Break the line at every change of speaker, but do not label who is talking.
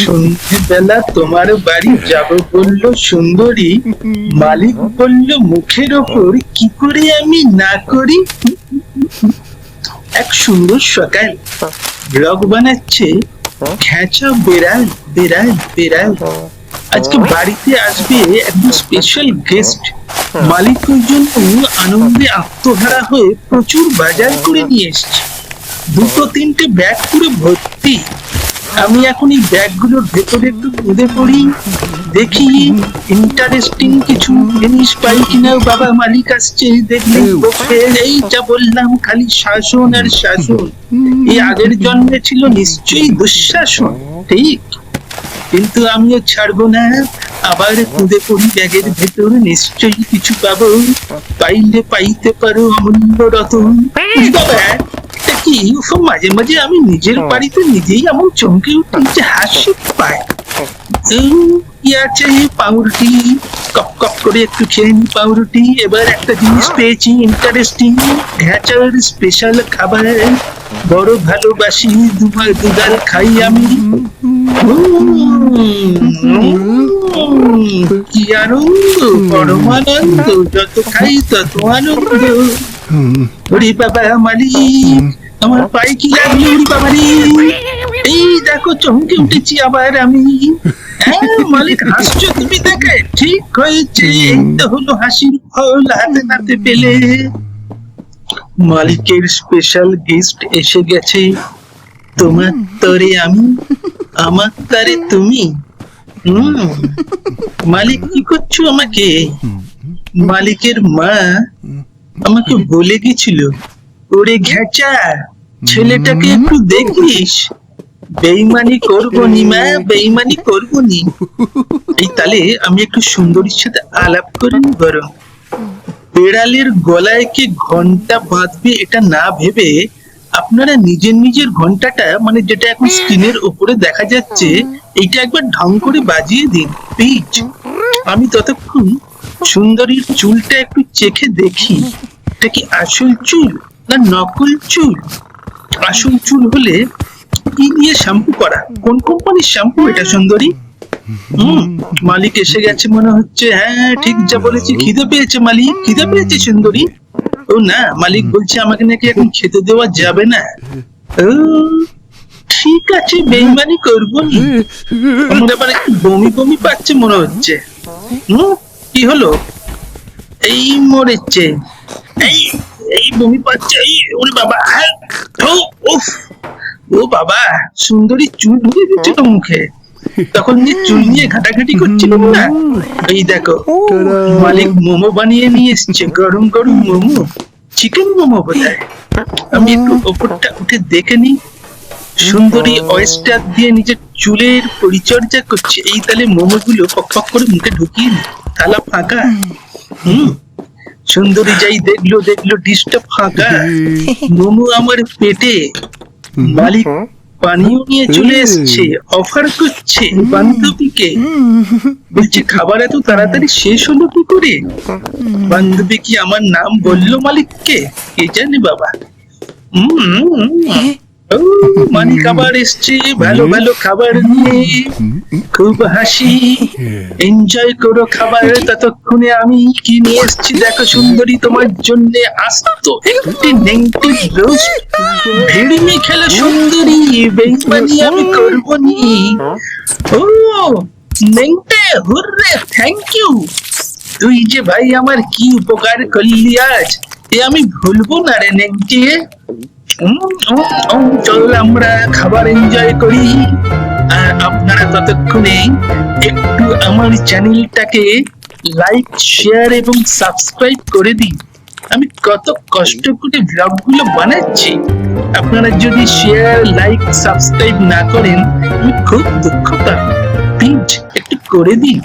সন্ধ্যেবেলা তোমার বাড়ি যাব বলল সুন্দরী, মালিক বলল মুখের ওপর কি করে আমি না করি। এক সুন্দর সকাল, ব্লগ বানাচ্ছে ঘ্যাঁচা বেড়াল বেড়াল বেড়াল। আজকে বাড়িতে আসবে একদম স্পেশাল গেস্ট। মালিক ওই জন্য আনন্দে আত্মহারা হয়ে প্রচুর বাজার করে নিয়ে এসছে। দুটো তিনটে ব্যাগ পুরো ভর্তি। আমি এখন এই ব্যাগগুলোর ভেতরে একটু খুঁজে পড়ি, দেখি ইন্টারেস্টিং কিছু জিনিস পাই কিনা। বাবা মালিক আসছে, দেখলে এই যা বললাম, খালি শাসন আর শাসন। এই আগের জন্মে ছিল নিশ্চয়ই দুঃশাসন, ঠিক? কিন্তু আমিও ছাড়বো না, আবার খুঁজে পড়ি ব্যাগের ভেতর, নিশ্চয়ই কিছু পাবো। পাইলে পাইতে পারো অমূল্য রতন। বাবা কি মাঝে মাঝে আমি নিজের বাড়িতে নিজেই এমন চমকে উঠি যে হাসি পায়। কি আছে পাউরুটি, কপ কপ করে একটু খেয়ে নি পাউরুটি। এবার একটা জিনিস পেয়েছি ইন্টারেস্টিং, ঘ্যাচার স্পেশাল খাবার। বড় ভালোবাসি, দুগাল খাই আমি। কি আনন্দ, পরমানন্দ, যত খাই তত আনন্দ। ওরে বাবা মালিক, আমার পায়ে কি লাগলো? ওরে বাবা রে, এই দেখো চমকে উঠেছি আবার আমি। হ্যাঁ মালিক, হাসছো তুমি, দেখে ঠিক হয়েছে, এই তো হলো হাসির ফল হাতে নাতে পেলে। মালিকের স্পেশাল গেস্ট এসে গেছে। তোমার তরে আমি, আমার তারে তুমি। মালিক কি করছো আমাকে? মালিকের মা আমাকে বলে গেছিল, ওরে ঘ্যাচা, ছেলেটাকে একটু দেখিস, বেইমানি করবো নি মা, বেইমানি করবো নি। এই তালে আমি একটু সুন্দরীর সাথে আলাপ করিনি বরং। বেড়ালের গলায় কি ঘন্টা বাঁধবে এটা না ভেবে আপনারা নিজের নিজের ঘন্টাটা, মানে যেটা এখন স্ক্রিনের উপরে দেখা যাচ্ছে, এইটা একবার ঢং করে বাজিয়ে দিন প্লিজ। আমি ততক্ষণ সুন্দরীর চুলটা একটু চেখে দেখি, এটা কি আসল চুল না নকল চুল। আসল চুল হলে কি দিয়ে শ্যাম্পু করা, কোন কোম্পানির শ্যাম্পু এটা সুন্দরী? মালিক এসে গেছে মনে হচ্ছে। হ্যাঁ ঠিক যা বলেছি, খিদে পেয়েছে মালিক, খিদে পেয়েছে সুন্দরী। ও না, মালিক বলছে আমাকে নাকি এখন খেতে দেওয়া যাবে না। ও ঠিক আছে, বেইমানি করবো নি। আমার আবার একটু বমি বমি পাচ্ছে মনে হচ্ছে। কি হলো? এই মরেছে, এই এই বমি পাচ্ছে, এই ওরে বাবা। ও বাবা, সুন্দরী চুল ঢুকে দিচ্ছে তো মুখে। তখন যে চুল নিয়ে ঘাটাঘাটি করছিল না, এই দেখো মালিক মোমো বানিয়ে নিয়ে এসছে, গরম গরম মোমো, চিকেন মোমো বোধহয়। আমি একটু ওপরটা উঠে দেখে নি। সুন্দরী অয়েস্টার দিয়ে নিজের চুলের পরিচর্যা করছে। এই তালে মোমো গুলো পক পক করে মুখে ঢুকিয়ে নি, থালা ফাঁকা। সুন্দরী যাই দেখলো ডিশটা ফাঁকা, মোমো আমার পেটে। মালিক পানিও নিয়ে চলে এসছে, অফার করছে বান্ধবীকে। বলছে খাবার এত তাড়াতাড়ি শেষ হলো কি করে? বান্ধবী কি আমার নাম বললো মালিককে? কে জানে বাবা। মালিক আবার এসছে ভালো ভালো খাবার নিয়ে। খুব হাসি, এনজয় করো খাবার। ততক্ষণে আমি কি নিয়ে এসছি দেখো সুন্দরী, তোমার জন্য আস্ত একটি নেংটি রোস্ট। ভিড়মি খেলো সুন্দরী, বেইমানি আমি করবো নি। ও নেংটে, হুররে, থ্যাংক ইউ। তুই যে ভাই আমার কি উপকার করলি আজ, এ আমি ভুলবো না রে নেংটি। চল আমরা খাবার এনজয় করি। আর আপনারা ততক্ষণে একটু আমার চ্যানেলটাকে লাইক, শেয়ার এবং সাবস্ক্রাইব করে দিন। আমি কত কষ্ট করে ব্লগগুলো বানাচ্ছি, আপনারা যদি শেয়ার, লাইক, সাবস্ক্রাইব না করেন আমি খুব দুঃখ পাবো। প্লিজ একটু করে দিন।